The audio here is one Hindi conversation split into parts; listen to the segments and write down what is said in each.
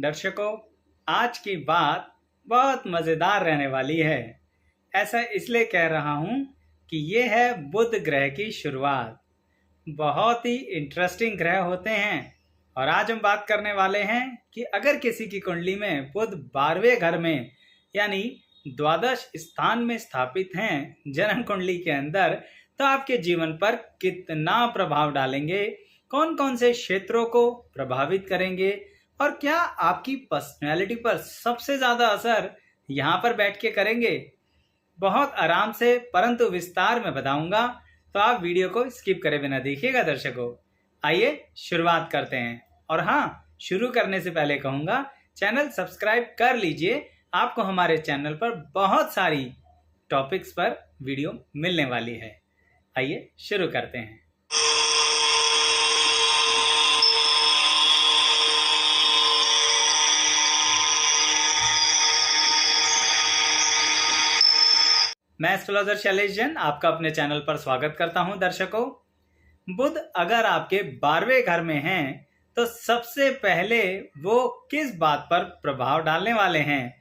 दर्शकों, आज की बात बहुत मज़ेदार रहने वाली है। ऐसा इसलिए कह रहा हूँ कि ये है बुध ग्रह की शुरुआत। बहुत ही इंटरेस्टिंग ग्रह होते हैं और आज हम बात करने वाले हैं कि अगर किसी की कुंडली में बुध 12वें घर में यानी द्वादश स्थान में स्थापित हैं जन्म कुंडली के अंदर, तो आपके जीवन पर कितना प्रभाव डालेंगे, कौन कौन से क्षेत्रों को प्रभावित करेंगे और क्या आपकी पर्सनैलिटी पर सबसे ज्यादा असर यहाँ पर बैठ के करेंगे। बहुत आराम से परंतु विस्तार में बताऊंगा, तो आप वीडियो को स्किप करे बिना देखिएगा। दर्शकों, आइए शुरुआत करते हैं। और हाँ, शुरू करने से पहले कहूंगा चैनल सब्सक्राइब कर लीजिए। आपको हमारे चैनल पर बहुत सारी टॉपिक्स पर वीडियो मिलने वाली है। आइए शुरू करते हैं। मैं एस्ट्रोलॉजर शैलेश जैन आपका अपने चैनल पर स्वागत करता हूं। दर्शकों, बुध अगर आपके 12वें घर में हैं तो सबसे पहले वो किस बात पर प्रभाव डालने वाले हैं,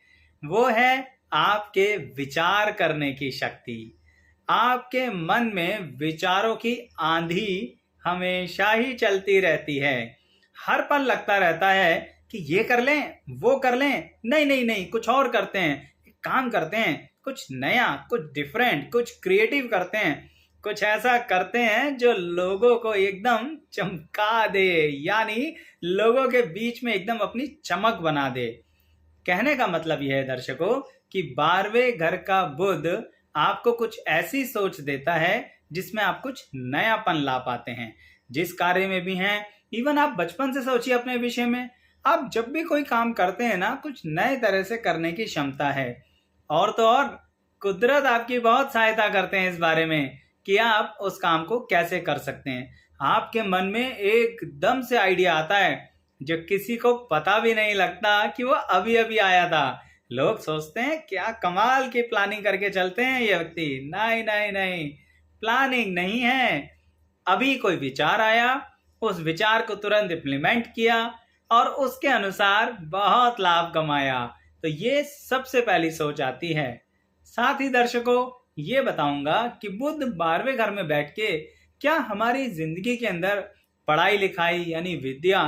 वो है आपके विचार करने की शक्ति। आपके मन में विचारों की आंधी हमेशा ही चलती रहती है। हर पल लगता रहता है कि ये कर लें, वो कर लें, नहीं नहीं नहीं, कुछ और करते हैं, एक काम करते हैं, कुछ नया, कुछ डिफरेंट, कुछ क्रिएटिव करते हैं, कुछ ऐसा करते हैं जो लोगों को एकदम चमका दे, यानी लोगों के बीच में एकदम अपनी चमक बना दे। कहने का मतलब यह है दर्शकों कि 12वें घर का बुध आपको कुछ ऐसी सोच देता है जिसमें आप कुछ नयापन ला पाते हैं। जिस कार्य में भी हैं, इवन आप बचपन से सोचिए अपने विषय में, आप जब भी कोई काम करते हैं ना, कुछ नए तरह से करने की क्षमता है। और तो और कुदरत आपकी बहुत सहायता करते हैं इस बारे में कि आप उस काम को कैसे कर सकते हैं। आपके मन में एकदम से आइडिया आता है जो किसी को पता भी नहीं लगता कि वो अभी अभी आया था। लोग सोचते हैं क्या कमाल की प्लानिंग करके चलते हैं ये व्यक्ति। नहीं नहीं नहीं, प्लानिंग नहीं है, अभी कोई विचार आया, उस विचार को तुरंत इम्प्लीमेंट किया और उसके अनुसार बहुत लाभ कमाया। तो ये सबसे पहली सोच आती है। साथ ही दर्शकों, ये बताऊंगा कि बुध 12वें घर में बैठ के क्या हमारी जिंदगी के अंदर पढ़ाई लिखाई यानी विद्या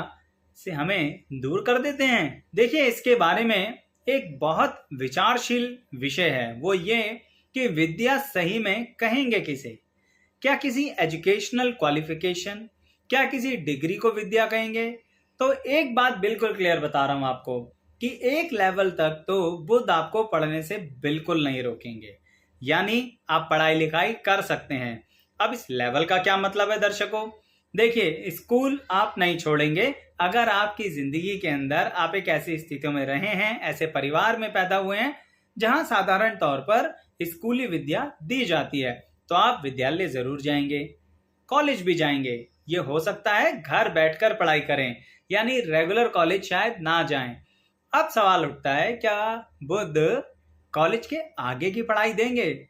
से हमें दूर कर देते हैं। देखिए, इसके बारे में एक बहुत विचारशील विषय है, वो ये कि विद्या सही में कहेंगे किसे। क्या किसी एजुकेशनल क्वालिफिकेशन, क्या किसी डिग्री को विद्या कहेंगे? तो एक बात बिल्कुल क्लियर बता रहा हूं आपको कि एक लेवल तक तो बुध आपको पढ़ने से बिल्कुल नहीं रोकेंगे, यानी आप पढ़ाई लिखाई कर सकते हैं। अब इस लेवल का क्या मतलब है दर्शकों? देखिए, स्कूल आप नहीं छोड़ेंगे अगर आपकी जिंदगी के अंदर आप एक ऐसी स्थितियों में रहे हैं, ऐसे परिवार में पैदा हुए हैं जहां साधारण तौर पर स्कूली विद्या दी जाती है, तो आप विद्यालय जरूर जाएंगे, कॉलेज भी जाएंगे। ये हो सकता है घर बैठकर पढ़ाई करें, यानी रेगुलर कॉलेज शायद ना जाएं। अब सवाल उठता है, क्या बुध कॉलेज के आगे की पढ़ाई देंगे?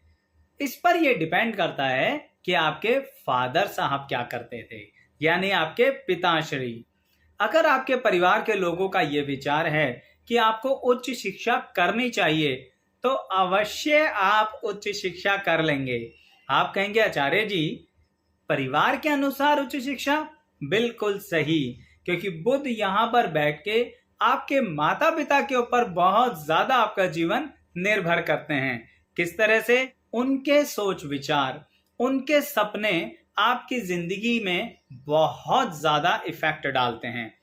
इस पर यह डिपेंड करता है कि आपके फादर साहब क्या करते थे, यानी आपके पिताश्री। अगर आपके परिवार के लोगों का यह विचार है कि आपको उच्च शिक्षा करनी चाहिए, तो अवश्य आप उच्च शिक्षा कर लेंगे। आप कहेंगे आचार्य जी, परिवार के अनुसार उच्च शिक्षा? बिल्कुल सही, क्योंकि बुध यहां पर बैठ के आपके माता पिता के ऊपर बहुत ज्यादा आपका जीवन निर्भर करते हैं। किस तरह से? उनके सोच विचार, उनके सपने आपकी जिंदगी में बहुत ज्यादा इफेक्ट डालते हैं।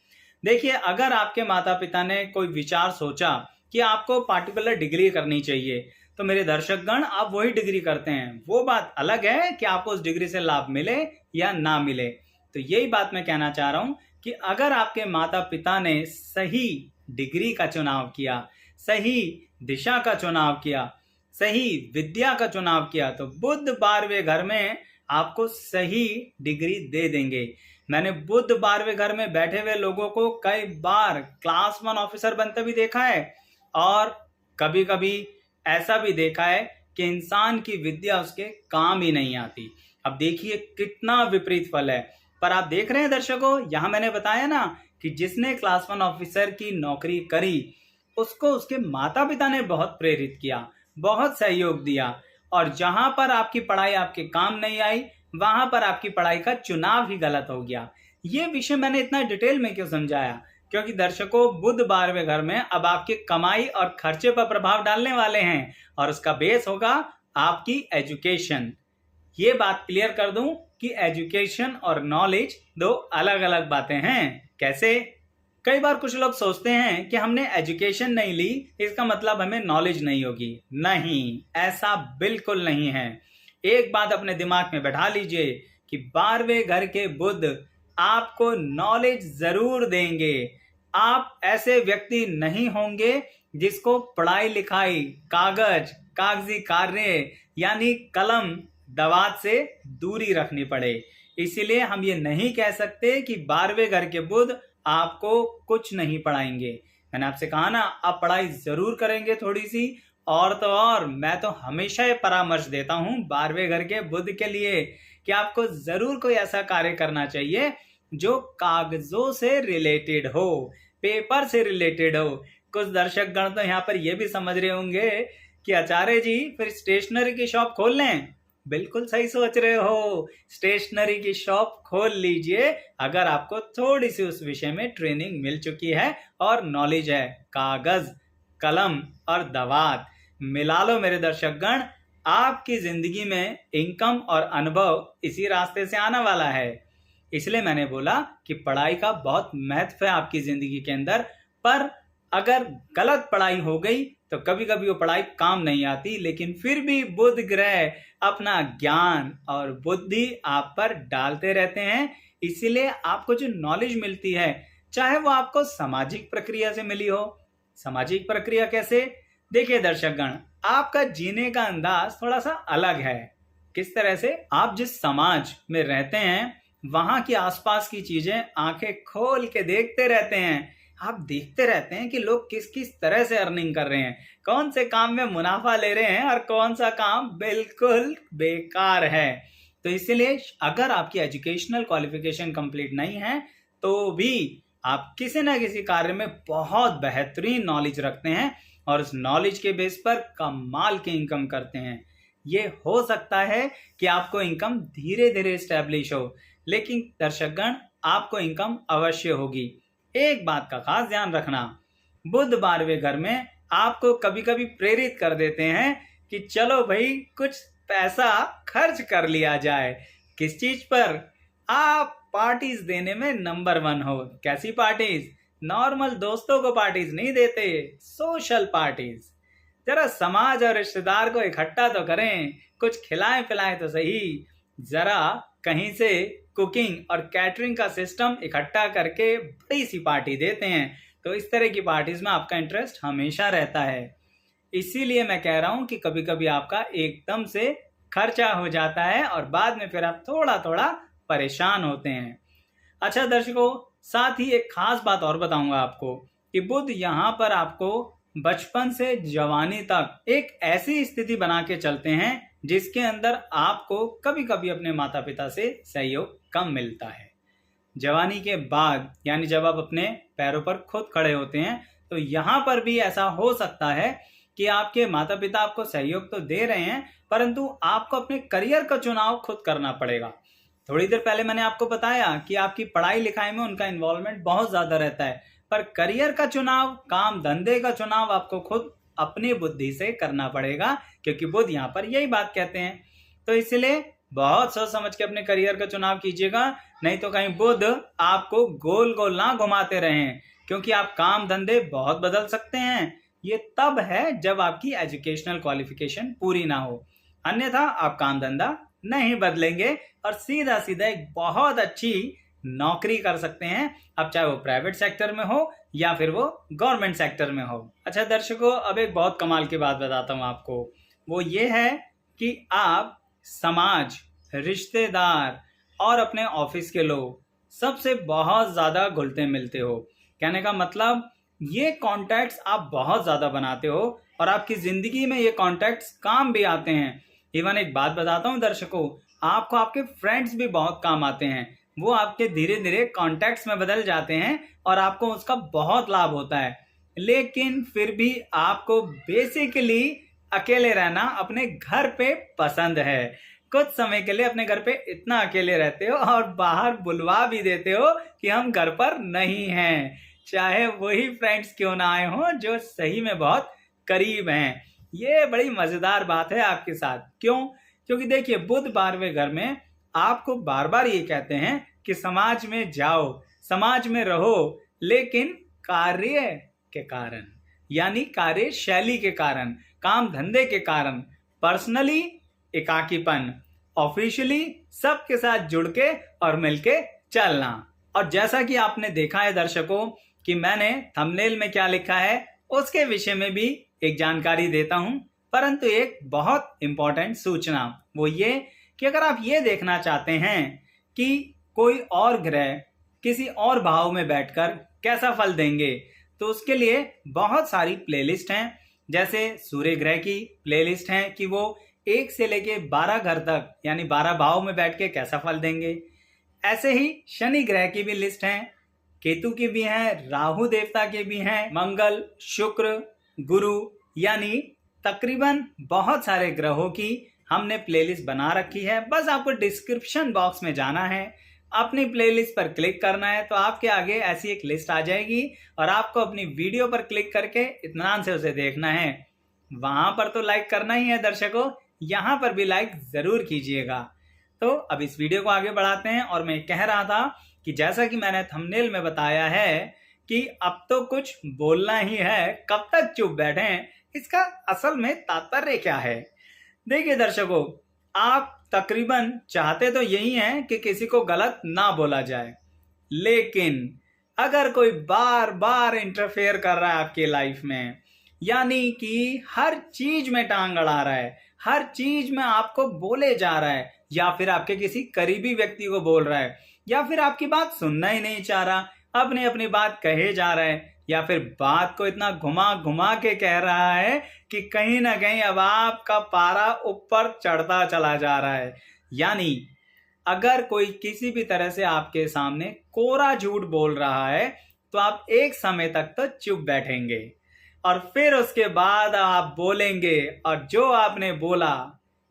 देखिए, अगर आपके माता पिता ने कोई विचार सोचा कि आपको पार्टिकुलर डिग्री करनी चाहिए, तो मेरे दर्शकगण, आप वही डिग्री करते हैं। वो बात अलग है कि आपको उस डिग्री से लाभ मिले या ना मिले। तो यही बात मैं कहना चाह रहा हूं कि अगर आपके माता पिता ने सही डिग्री का चुनाव किया, सही दिशा का चुनाव किया, सही विद्या का चुनाव किया, तो बुध 12वें घर में आपको सही डिग्री दे देंगे। मैंने बुध 12वें घर में बैठे हुए लोगों को कई बार क्लास 1 ऑफिसर बनते भी देखा है, और कभी कभी ऐसा भी देखा है कि इंसान की विद्या उसके काम ही नहीं आती। अब देखिए कितना विपरीत फल है। पर आप देख रहे हैं दर्शकों, यहां मैंने बताया ना कि जिसने क्लास 1 ऑफिसर की नौकरी करी उसको उसके माता पिता ने बहुत प्रेरित किया, बहुत सहयोग दिया, और जहां पर आपकी पढ़ाई आपके काम नहीं आई वहां पर आपकी पढ़ाई का चुनाव ही गलत हो गया। ये विषय मैंने इतना डिटेल में क्यों समझाया? क्योंकि दर्शकों, बुध 12वें घर में अब आपके कमाई और खर्चे पर प्रभाव डालने वाले हैं और उसका बेस होगा आपकी एजुकेशन। ये बात क्लियर कर दूं कि एजुकेशन और नॉलेज दो अलग अलग बातें हैं। कैसे? कई बार कुछ लोग सोचते हैं कि हमने एजुकेशन नहीं ली इसका मतलब हमें नॉलेज नहीं होगी। नहीं, ऐसा बिल्कुल नहीं है। एक बात अपने दिमाग में बैठा लीजिए कि 12वें घर के बुध आपको नॉलेज जरूर देंगे। आप ऐसे व्यक्ति नहीं होंगे जिसको पढ़ाई लिखाई, कागज, कागजी कार्य यानी कलम दवात से दूरी रखनी पड़े। इसीलिए हम ये नहीं कह सकते कि 12वें घर के बुध आपको कुछ नहीं पढ़ाएंगे। मैंने आपसे कहा ना, आप पढ़ाई जरूर करेंगे थोड़ी सी, और तो और मैं तो हमेशा ये परामर्श देता हूं 12वें घर के बुध के लिए कि आपको जरूर कोई ऐसा कार्य करना चाहिए जो कागजों से रिलेटेड हो, पेपर से रिलेटेड हो। कुछ दर्शक गण तो यहाँ पर यह भी समझ रहे होंगे कि आचार्य जी फिर स्टेशनरी की शॉप खोल लें। बिल्कुल सही सोच रहे हो, स्टेशनरी की शॉप खोल लीजिए अगर आपको थोड़ी सी उस विषय में ट्रेनिंग मिल चुकी है और नॉलेज है। कागज, कलम और दवात मिला लो मेरे दर्शक गण, आपकी जिंदगी में इनकम और अनुभव इसी रास्ते से आने वाला है। इसलिए मैंने बोला कि पढ़ाई का बहुत महत्व है आपकी जिंदगी के अंदर, पर अगर गलत पढ़ाई हो गई तो कभी कभी वो पढ़ाई काम नहीं आती। लेकिन फिर भी बुध ग्रह अपना ज्ञान और बुद्धि आप पर डालते रहते हैं, इसीलिए आपको जो नॉलेज मिलती है चाहे वो आपको सामाजिक प्रक्रिया से मिली हो। सामाजिक प्रक्रिया कैसे? देखिए दर्शकगण, आपका जीने का अंदाज थोड़ा सा अलग है। किस तरह से? आप जिस समाज में रहते हैं वहां की आसपास की चीजें आंखें खोल के देखते रहते हैं। आप देखते रहते हैं कि लोग किस किस तरह से अर्निंग कर रहे हैं, कौन से काम में मुनाफा ले रहे हैं और कौन सा काम बिल्कुल बेकार है। तो इसीलिए अगर आपकी एजुकेशनल क्वालिफिकेशन कंप्लीट नहीं है तो भी आप किसी ना किसी कार्य में बहुत बेहतरीन नॉलेज रखते हैं और उस नॉलेज के बेस पर कमाल की इनकम करते हैं। ये हो सकता है कि आपको इनकम धीरे धीरे स्टैब्लिश हो, लेकिन दर्शकगण आपको इनकम अवश्य होगी। एक बात का खास ध्यान रखना, बुध 12वें घर में आपको कभी कभी प्रेरित कर देते हैं कि चलो भाई कुछ पैसा खर्च कर लिया जाए। किस चीज पर? आप पार्टीज देने में नंबर 1 हो। कैसी पार्टीज? नॉर्मल दोस्तों को पार्टीज नहीं देते, सोशल पार्टीज। जरा समाज और रिश्तेदार को इकट्ठा तो करें, कुछ खिलाएं पिलाएं तो सही। जरा कहीं से कुकिंग और कैटरिंग का सिस्टम इकट्ठा करके बड़ी सी पार्टी देते हैं। तो इस तरह की पार्टीज में आपका इंटरेस्ट हमेशा रहता है। इसीलिए मैं कह रहा हूं कि कभी कभी आपका एकदम से खर्चा हो जाता है और बाद में फिर आप थोड़ा थोड़ा परेशान होते हैं। अच्छा दर्शकों, साथ ही एक खास बात और बताऊंगा आपको कि बुध यहाँ पर आपको बचपन से जवानी तक एक ऐसी स्थिति बना के चलते हैं जिसके अंदर आपको कभी कभी अपने माता पिता से सहयोग कम मिलता है। जवानी के बाद यानी जब आप अपने पैरों पर खुद खड़े होते हैं तो यहाँ पर भी ऐसा हो सकता है कि आपके माता पिता आपको सहयोग तो दे रहे हैं परंतु आपको अपने करियर का चुनाव खुद करना पड़ेगा। थोड़ी देर पहले मैंने आपको बताया कि आपकी पढ़ाई लिखाई में उनका इन्वॉल्वमेंट बहुत ज्यादा रहता है, पर करियर का चुनाव, काम धंधे का चुनाव आपको खुद अपनी बुद्धि से करना पड़ेगा, क्योंकि बुध यहाँ पर यही बात कहते हैं। तो इसलिए बहुत सोच समझ के अपने करियर का चुनाव कीजिएगा, नहीं तो कहीं बुध आपको गोल गोल ना घुमाते रहें, क्योंकि आप काम धंधे बहुत बदल सकते हैं। ये तब है जब आपकी एजुकेशनल क्वालिफिकेशन पूरी ना हो, अन्यथा आप काम धंधा नहीं बदलेंगे और सीधा सीधा एक बहुत अच्छी नौकरी कर सकते हैं, अब चाहे वो प्राइवेट सेक्टर में हो या फिर वो गवर्नमेंट सेक्टर में हो। अच्छा दर्शकों, अब एक बहुत कमाल की बात बताता हूं आपको, वो ये है कि आप समाज, रिश्तेदार और अपने ऑफिस के लोग सबसे बहुत ज्यादा घुलते मिलते हो। कहने का मतलब ये कॉन्टैक्ट्स आप बहुत ज्यादा बनाते हो और आपकी जिंदगी में ये कॉन्टैक्ट्स काम भी आते हैं। इवन एक बात बताता हूं दर्शकों, आपको आपके फ्रेंड्स भी बहुत काम आते हैं। वो आपके धीरे धीरे कॉन्टैक्ट्स में बदल जाते हैं और आपको उसका बहुत लाभ होता है। लेकिन फिर भी आपको बेसिकली अकेले रहना अपने घर पे पसंद है। कुछ समय के लिए अपने घर पे इतना अकेले रहते हो और बाहर बुलवा भी देते हो कि हम घर पर नहीं हैं, चाहे वही फ्रेंड्स क्यों ना आए हों जो सही में बहुत करीब हैं। ये बड़ी मजेदार बात है आपके साथ। क्यों? क्योंकि देखिए, बुध 12वें घर में आपको बार बार ये कहते हैं कि समाज में जाओ, समाज में रहो, लेकिन कार्य के कारण, यानी कार्यशैली के कारण, काम धंधे के कारण, पर्सनली एकाकीपन, ऑफिशियली सबके साथ जुड़ के और मिलके चलना। और जैसा कि आपने देखा है दर्शकों कि मैंने थंबनेल में क्या लिखा है उसके विषय में भी एक जानकारी देता हूं, परंतु एक बहुत इंपॉर्टेंट सूचना वो ये कि अगर आप ये देखना चाहते हैं कि कोई और ग्रह किसी और भाव में बैठकर कैसा फल देंगे, तो उसके लिए बहुत सारी प्लेलिस्ट हैं। जैसे सूर्य ग्रह की प्लेलिस्ट है कि वो 1 से लेके 12 घर तक यानी 12 भाव में बैठ के कैसा फल देंगे। ऐसे ही शनि ग्रह की भी लिस्ट है, केतु की भी है, राहु देवता के भी हैं, मंगल, शुक्र, गुरु, यानी तकरीबन बहुत सारे ग्रहों की हमने प्लेलिस्ट बना रखी है। बस आपको डिस्क्रिप्शन बॉक्स में जाना है, अपनी प्लेलिस्ट पर क्लिक करना है, तो आपके आगे ऐसी एक लिस्ट आ जाएगी और आपको अपनी वीडियो पर क्लिक करके इत्मीनान से उसे देखना है। वहां पर तो लाइक करना ही है दर्शकों, यहां पर भी लाइक जरूर कीजिएगा। तो अब इस वीडियो को आगे बढ़ाते हैं। और मैं कह रहा था कि जैसा कि मैंने थंबनेल में बताया है कि अब तो कुछ बोलना ही है, कब तक चुप बैठें, इसका असल में तात्पर्य क्या है। देखिए दर्शकों, आप तकरीबन चाहते तो यही हैं कि किसी को गलत ना बोला जाए, लेकिन अगर कोई बार बार इंटरफेयर कर रहा है आपकी लाइफ में, यानी कि हर चीज में टांग अड़ा रहा है, हर चीज में आपको बोले जा रहा है, या फिर आपके किसी करीबी व्यक्ति को बोल रहा है, या फिर आपकी बात सुनना ही नहीं चाह रहा, अपनी अपनी बात कहे जा रहा है, या फिर बात को इतना घुमा घुमा के कह रहा है कि कहीं ना कहीं अब आपका पारा ऊपर चढ़ता चला जा रहा है। यानी अगर कोई किसी भी तरह से आपके सामने कोरा झूठ बोल रहा है तो आप एक समय तक तो चुप बैठेंगे और फिर उसके बाद आप बोलेंगे, और जो आपने बोला,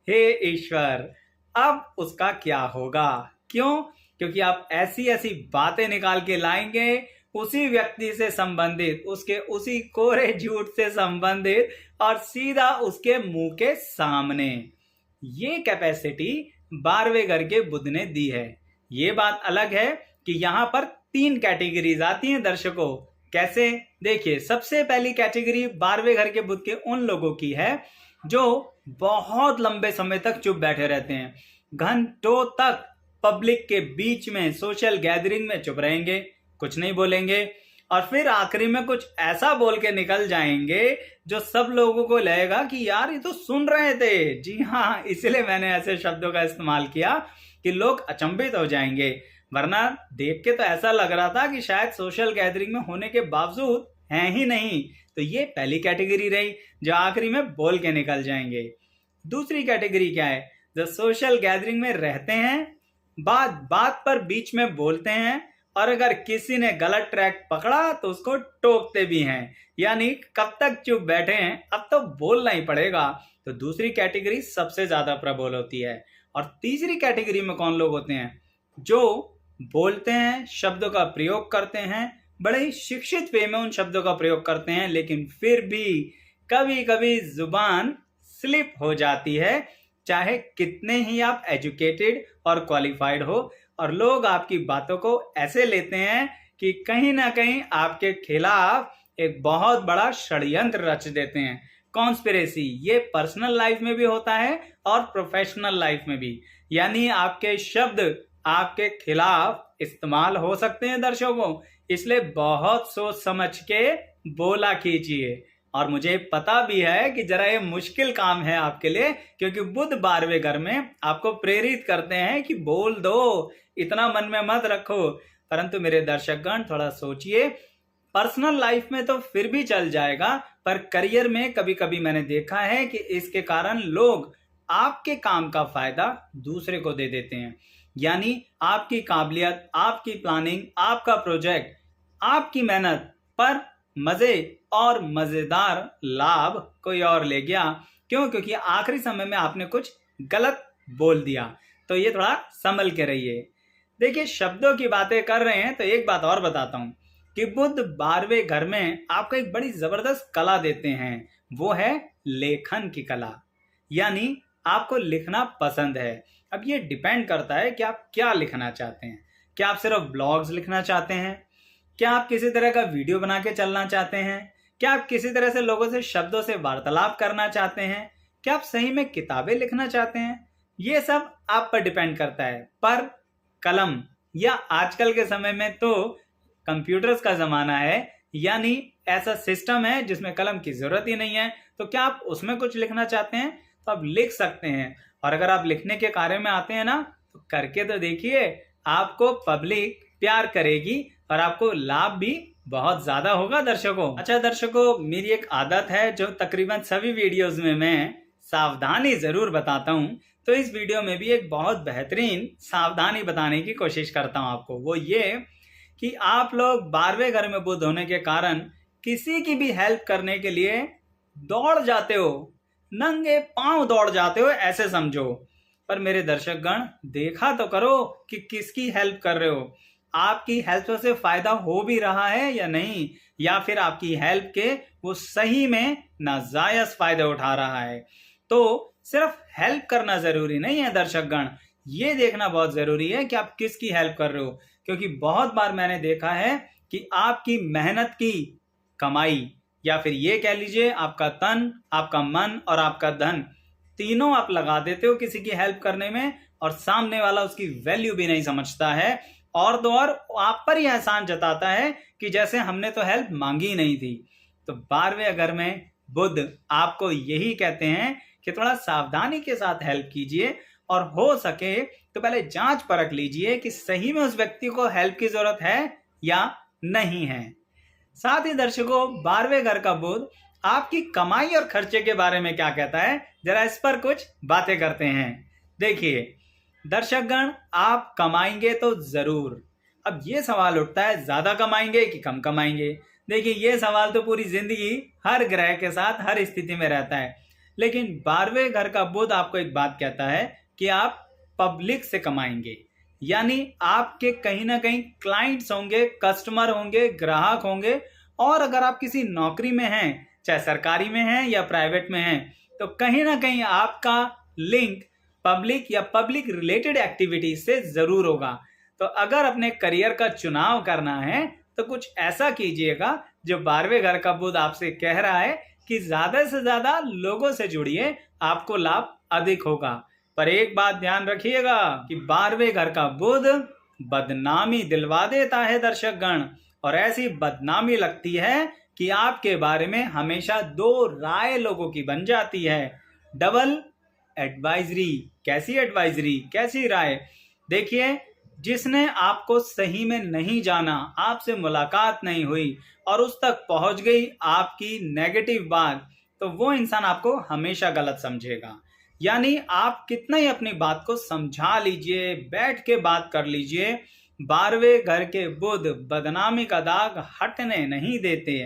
हे ईश्वर अब उसका क्या होगा। क्यों? क्योंकि आप ऐसी ऐसी बातें निकाल के लाएंगे उसी व्यक्ति से संबंधित, उसके उसी कोरे झूठ से संबंधित, और सीधा उसके मुंह के सामने। ये कैपेसिटी 12वें घर के बुध ने दी है। ये बात अलग है कि यहां पर 3 कैटेगरीज आती हैं दर्शकों। कैसे? देखिए, सबसे पहली कैटेगरी 12वें घर के बुध के उन लोगों की है जो बहुत लंबे समय तक चुप बैठे रहते हैं, घंटों तक पब्लिक के बीच में सोशल गैदरिंग में चुप रहेंगे, कुछ नहीं बोलेंगे, और फिर आखिरी में कुछ ऐसा बोल के निकल जाएंगे जो सब लोगों को लगेगा कि यार ये तो सुन रहे थे। जी हाँ, इसलिए मैंने ऐसे शब्दों का इस्तेमाल किया कि लोग अचंभित हो जाएंगे, वरना देख के तो ऐसा लग रहा था कि शायद सोशल गैदरिंग में होने के बावजूद हैं ही नहीं। तो ये पहली कैटेगरी रही जो आखिरी में बोल के निकल जाएंगे। दूसरी कैटेगरी क्या है? जो सोशल गैदरिंग में रहते हैं, बात बात पर बीच में बोलते हैं, और अगर किसी ने गलत ट्रैक पकड़ा तो उसको टोकते भी हैं, यानी कब तक चुप बैठे हैं, अब तो बोलना ही पड़ेगा। तो दूसरी कैटेगरी सबसे ज्यादा प्रबल होती है। और तीसरी कैटेगरी में कौन लोग होते हैं? जो बोलते हैं, शब्दों का प्रयोग करते हैं, बड़े ही शिक्षित वे में उन शब्दों का प्रयोग करते हैं, लेकिन फिर भी कभी कभी जुबान स्लिप हो जाती है, चाहे कितने ही आप एजुकेटेड और क्वालिफाइड हो, और लोग आपकी बातों को ऐसे लेते हैं कि कहीं ना कहीं आपके खिलाफ एक बहुत बड़ा षड्यंत्र रच देते हैं। कॉन्स्पिरेसी, ये पर्सनल लाइफ में भी होता है और प्रोफेशनल लाइफ में भी, यानी आपके शब्द आपके खिलाफ इस्तेमाल हो सकते हैं दर्शकों। इसलिए बहुत सोच समझ के बोला कीजिए। और मुझे पता भी है कि जरा ये मुश्किल काम है आपके लिए, क्योंकि बुध 12वें घर में आपको प्रेरित करते हैं कि बोल दो, इतना मन में मत रखो। परंतु मेरे दर्शकगण थोड़ा सोचिए, पर्सनल लाइफ में तो फिर भी चल जाएगा, पर करियर में कभी कभी मैंने देखा है कि इसके कारण लोग आपके काम का फायदा दूसरे को दे देते हैं। यानी आपकी काबिलियत, आपकी प्लानिंग, आपका प्रोजेक्ट, आपकी मेहनत पर मजे और मजेदार लाभ कोई और ले गया। क्यों? क्योंकि आखिरी समय में आपने कुछ गलत बोल दिया। तो ये थोड़ा संभल के रहिए। देखिए, शब्दों की बातें कर रहे हैं तो एक बात और बताता हूं कि बुध 12वें घर में आपको एक बड़ी जबरदस्त कला देते हैं। वो है लेखन की कला, यानी आपको लिखना पसंद है। अब ये डिपेंड करता है कि आप क्या लिखना चाहते हैं। क्या आप सिर्फ ब्लॉग्स लिखना चाहते हैं? क्या आप किसी तरह का वीडियो बना के चलना चाहते हैं? क्या आप किसी तरह से लोगों से शब्दों से वार्तालाप करना चाहते हैं? क्या आप सही में किताबें लिखना चाहते हैं? ये सब आप पर डिपेंड करता है। पर कलम, या आजकल के समय में तो कंप्यूटर्स का जमाना है, यानी ऐसा सिस्टम है जिसमें कलम की जरूरत ही नहीं है। तो क्या आप उसमें कुछ लिखना चाहते हैं तो आप लिख सकते हैं। और अगर आप लिखने के कार्य में आते हैं ना, तो करके तो देखिए, आपको पब्लिक प्यार करेगी और आपको लाभ भी बहुत ज्यादा होगा दर्शकों। अच्छा दर्शकों, मेरी एक आदत है जो तकरीबन सभी वीडियोस में मैं सावधानी जरूर बताता हूं। तो इस वीडियो में भी एक बहुत बेहतरीन सावधानी बताने की कोशिश करता हूं आपको। वो ये कि आप लोग 12वें घर में बुध होने के कारण किसी की भी हेल्प करने के लिए दौड़ जाते हो, नंगे पांव दौड़ जाते हो, ऐसे समझो। पर मेरे दर्शकगण, देखा तो करो कि किसकी हेल्प कर रहे हो। आपकी हेल्प से फायदा हो भी रहा है या नहीं, या फिर आपकी हेल्प के वो सही में नाजायज फायदे उठा रहा है। तो सिर्फ हेल्प करना जरूरी नहीं है दर्शकगण, ये देखना बहुत जरूरी है कि आप किसकी हेल्प कर रहे हो। क्योंकि बहुत बार मैंने देखा है कि आपकी मेहनत की कमाई, या फिर ये कह लीजिए आपका तन, आपका मन और आपका धन, तीनों आप लगा देते हो किसी की हेल्प करने में, और सामने वाला उसकी वैल्यू भी नहीं समझता है, और तो और आप पर ही एहसान जताता है कि जैसे हमने तो हेल्प मांगी ही नहीं थी। तो 12वें घर में बुध आपको यही कहते हैं कि थोड़ा सावधानी के साथ हेल्प कीजिए, और हो सके तो पहले जांच परख लीजिए कि सही में उस व्यक्ति को हेल्प की जरूरत है या नहीं है। साथ ही दर्शकों, 12वें घर का बुध आपकी कमाई और खर्चे के बारे में क्या कहता है, जरा इस पर कुछ बातें करते हैं। देखिए दर्शकगण, आप कमाएंगे तो जरूर। अब ये सवाल उठता है, ज्यादा कमाएंगे कि कम कमाएंगे। देखिए, ये सवाल तो पूरी जिंदगी हर ग्रह के साथ हर स्थिति में रहता है। लेकिन 12वें घर का बुध आपको एक बात कहता है कि आप पब्लिक से कमाएंगे, यानी आपके कहीं ना कहीं क्लाइंट्स होंगे, कस्टमर होंगे, ग्राहक होंगे। और अगर आप किसी नौकरी में हैं, चाहे सरकारी में हैं या प्राइवेट में हैं, तो कहीं ना कहीं आपका लिंक पब्लिक या पब्लिक रिलेटेड एक्टिविटी से जरूर होगा। तो अगर अपने करियर का चुनाव करना है तो कुछ ऐसा कीजिएगा जो 12वें घर का बुध आपसे कह रहा है कि ज्यादा से ज्यादा लोगों से जुड़िए, आपको लाभ अधिक होगा। पर एक बात ध्यान रखिएगा कि 12वें घर का बुध बदनामी दिलवा देता है दर्शकगण, और ऐसी बदनामी लगती है कि आपके बारे में हमेशा दो राय लोगों की बन जाती है। Double advisory. कैसी एडवाइजरी, कैसी राय? देखिए, जिसने आपको सही में नहीं जाना, आपसे मुलाकात नहीं हुई और उस तक पहुंच गई आपकी नेगेटिव बात, तो वो इंसान आपको हमेशा गलत समझेगा। यानी आप कितना ही अपनी बात को समझा लीजिए, बैठ के बात कर लीजिए, 12वें घर के बुध बदनामी का दाग हटने नहीं देते।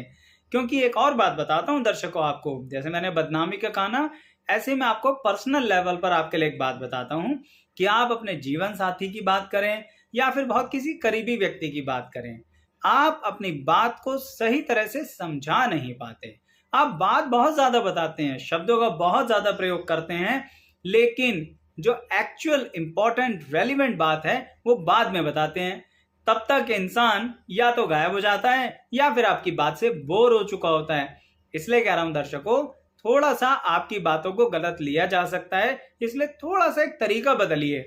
क्योंकि एक और बात बताता हूं दर्शकों आपको, जैसे मैंने बदनामी का कहा ना, ऐसे में आपको पर्सनल लेवल पर आपके लिए एक बात बताता हूं कि आप अपने जीवन साथी की बात करें या फिर बहुत किसी करीबी व्यक्ति की बात करें, आप अपनी बात को सही तरह से समझा नहीं पाते। आप बात बहुत ज्यादा बताते हैं, शब्दों का बहुत ज्यादा प्रयोग करते हैं, लेकिन जो एक्चुअल इंपॉर्टेंट रेलिवेंट बात है वो बाद में बताते हैं। तब तक इंसान या तो गायब हो जाता है या फिर आपकी बात से बोर हो चुका होता है। इसलिए कह रहा हूं दर्शकों, थोड़ा सा आपकी बातों को गलत लिया जा सकता है, इसलिए थोड़ा सा एक तरीका बदलिए।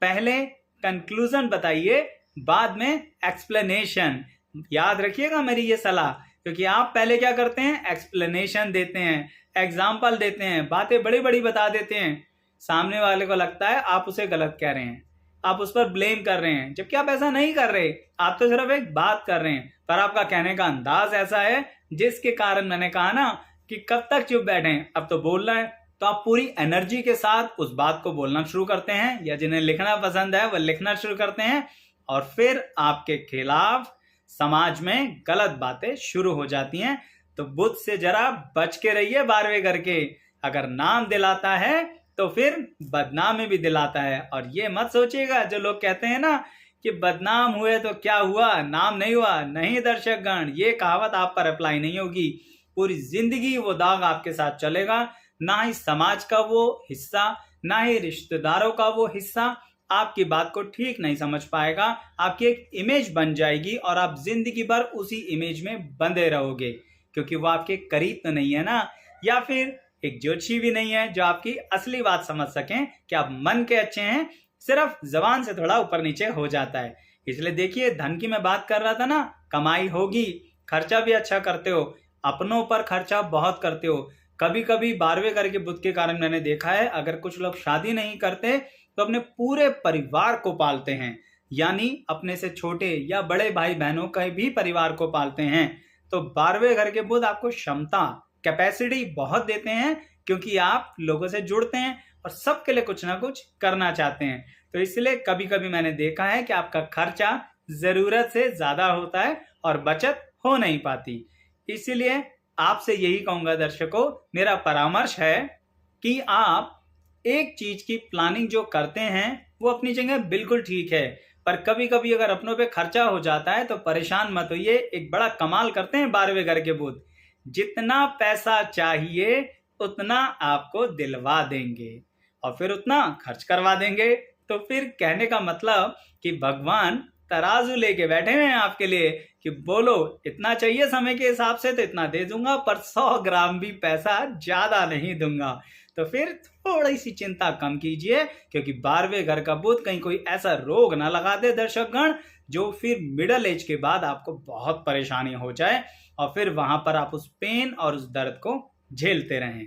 पहले कंक्लूजन बताइए, बाद में एक्सप्लेनेशन। याद रखिएगा मेरी ये सलाह, क्योंकि आप पहले क्या करते हैं, एक्सप्लेनेशन देते हैं, एग्जाम्पल देते हैं, बातें बड़ी बड़ी बता देते हैं। सामने वाले को लगता है आप उसे गलत कह रहे हैं, आप उस पर ब्लेम कर रहे हैं, जबकि आप ऐसा नहीं कर रहे। आप तो सिर्फ एक बात कर रहे हैं, पर आपका कहने का अंदाज ऐसा है जिसके कारण मैंने कहा ना कि कब तक चुप बैठे, अब तो बोलना है। तो आप पूरी एनर्जी के साथ उस बात को बोलना शुरू करते हैं, या जिन्हें लिखना पसंद है वह लिखना शुरू करते हैं, और फिर आपके खिलाफ समाज में गलत बातें शुरू हो जाती हैं। तो बुध से जरा बच के रहिए 12वें घर के। अगर नाम दिलाता है तो फिर बदनामी भी दिलाता है। और ये मत सोचिएगा जो लोग कहते हैं ना कि बदनाम हुए तो क्या हुआ, नाम नहीं हुआ। नहीं दर्शकगण, ये कहावत आप पर अप्लाई नहीं होगी। पूरी जिंदगी वो दाग आपके साथ चलेगा। ना ही समाज का वो हिस्सा, ना ही रिश्तेदारों का वो हिस्सा आपकी बात को ठीक नहीं समझ पाएगा। आपकी एक इमेज बन जाएगी और आप जिंदगी भर उसी इमेज में बंधे रहोगे, क्योंकि वो आपके करीब तो नहीं है ना, या फिर एक ज्योतिषी भी नहीं है जो आपकी असली बात समझ सकें कि आप मन के अच्छे हैं, सिर्फ जबान से थोड़ा ऊपर नीचे हो जाता है। इसलिए देखिए, धन की मैं बात कर रहा था ना, कमाई होगी, खर्चा भी अच्छा करते हो, अपनों पर खर्चा बहुत करते हो। कभी कभी 12वें घर के बुध के कारण मैंने देखा है, अगर कुछ लोग शादी नहीं करते तो अपने पूरे परिवार को पालते हैं, यानी अपने से छोटे या बड़े भाई बहनों का भी परिवार को पालते हैं। तो 12वें घर के बुध आपको क्षमता, कैपेसिटी बहुत देते हैं, क्योंकि आप लोगों से जुड़ते हैं और सबके लिए कुछ ना कुछ करना चाहते हैं। तो इसलिए कभी कभी मैंने देखा है कि आपका खर्चा जरूरत से ज्यादा होता है और बचत हो नहीं पाती। इसीलिए आपसे यही कहूंगा दर्शकों, मेरा परामर्श है कि आप एक चीज की प्लानिंग जो करते हैं वो अपनी जगह बिल्कुल ठीक है, पर कभी कभी अगर अपनों पे खर्चा हो जाता है तो परेशान मत होइए। एक बड़ा कमाल करते हैं 12वें घर के बुध, जितना पैसा चाहिए उतना आपको दिलवा देंगे और फिर उतना खर्च करवा देंगे। तो फिर कहने का मतलब कि भगवान तराजू लेके बैठे हुए हैं आपके लिए कि बोलो इतना चाहिए समय के हिसाब से तो इतना दे दूंगा, पर 100 ग्राम भी पैसा ज्यादा नहीं दूंगा। तो फिर थोड़ी सी चिंता कम कीजिए, क्योंकि 12वें घर का बुध कहीं कोई ऐसा रोग ना लगा दे दर्शकगण, जो फिर मिडिल एज के बाद आपको बहुत परेशानी हो जाए और फिर वहां पर आप उस पेन और उस दर्द को झेलते रहें।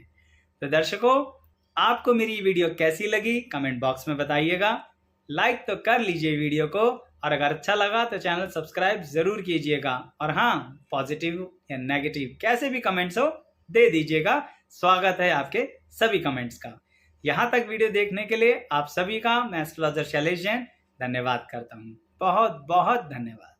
तो दर्शकों, आपको मेरी वीडियो कैसी लगी कमेंट बॉक्स में बताइएगा। लाइक तो कर लीजिए वीडियो को, और अगर अच्छा लगा तो चैनल सब्सक्राइब जरूर कीजिएगा। और हाँ, पॉजिटिव या नेगेटिव कैसे भी कमेंट्स हो दे दीजिएगा, स्वागत है आपके सभी कमेंट्स का। यहाँ तक वीडियो देखने के लिए आप सभी का मैं एस्ट्रोलॉजर शैलेश जैन धन्यवाद करता हूँ। बहुत बहुत धन्यवाद।